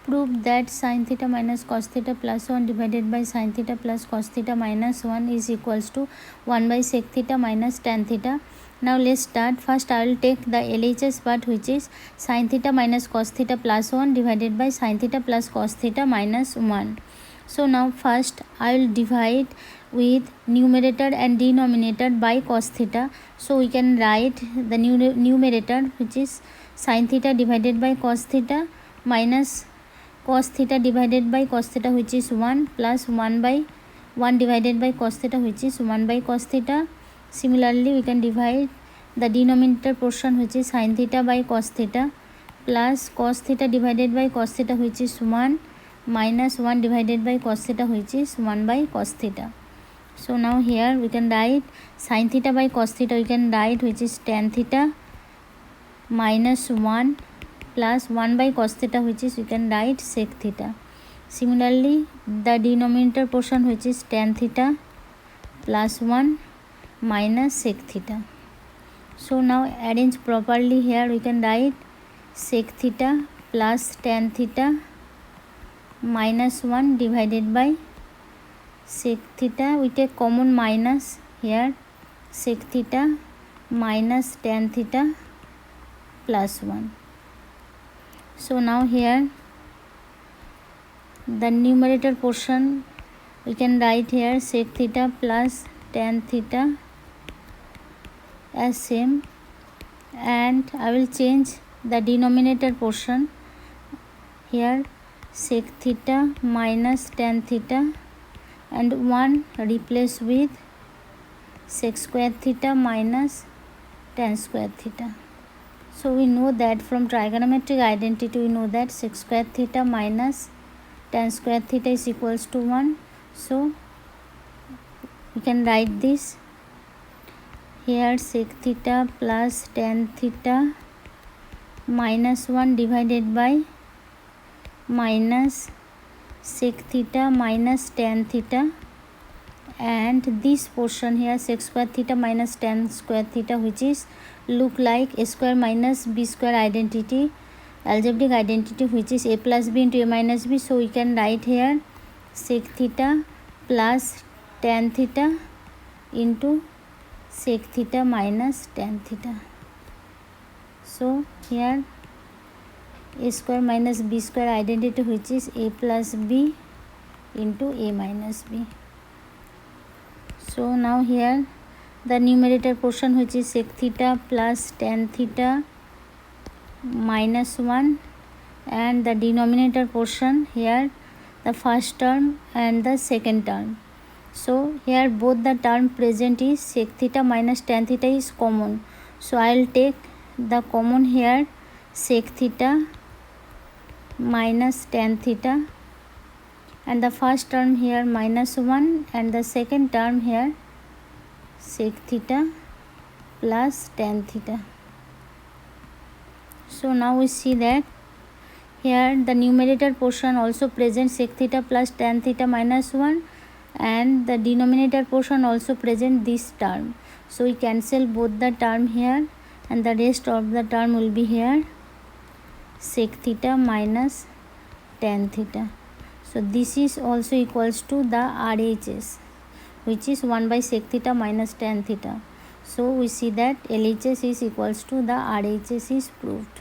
Prove that sin theta minus cos theta plus 1 divided by sin theta plus cos theta minus 1 is equals to 1 by sec theta minus tan theta. Now let's start. First I will take the LHS part, which is sin theta minus cos theta plus 1 divided by sin theta plus cos theta minus 1. So now first I will divide with numerator and denominator by cos theta. So we can write the numerator, which is sin theta divided by cos theta minus cos theta divided by cos theta, which is 1, plus 1 by 1 divided by cos theta, which is 1 by cos theta. Similarly we can divide the denominator portion, which is sin theta by cos theta, plus cos theta divided by cos theta, which is 1, minus 1 divided by cos theta, which is 1 by cos theta. So now here we can write sin theta by cos theta, we can write, which is tan theta minus 1 plus 1 by cos theta, which is we can write sec theta. Similarly the denominator portion, which is tan theta plus 1 minus sec theta. So now arrange properly. Here we can write sec theta plus tan theta minus 1 divided by sec theta. We take common minus here, sec theta minus tan theta plus 1. So now here the numerator portion we can write here sec theta plus tan theta as same, and I will change the denominator portion here, sec theta minus tan theta, and 1 replace with sec square theta minus tan square theta. So we know that from trigonometric identity we know that sec square theta minus tan square theta is equals to 1. So we can write this here, sec theta plus tan theta minus 1 divided by minus sec theta minus tan theta, and this portion here sec square theta minus tan square theta, which is look like a square minus b square identity, algebraic identity, which is a plus b into a minus b. So we can write here sec theta plus tan theta into sec theta minus tan theta. So here a square minus b square identity, which is a plus b into a minus b. So now here the numerator portion, which is sec theta plus tan theta minus 1, and the denominator portion here the first term and the second term. So here both the term present is sec theta minus tan theta is common. So I will take the common here sec theta minus tan theta, and the first term here minus 1, and the second term here sec theta plus tan theta. So now we see that here the numerator portion also present sec theta plus tan theta minus 1, and the denominator portion also present this term. So we cancel both the term here, and the rest of the term will be here sec theta minus tan theta. So this is also equals to the RHS, which is 1 by sec theta minus tan theta. So we see that LHS is equals to the RHS is proved.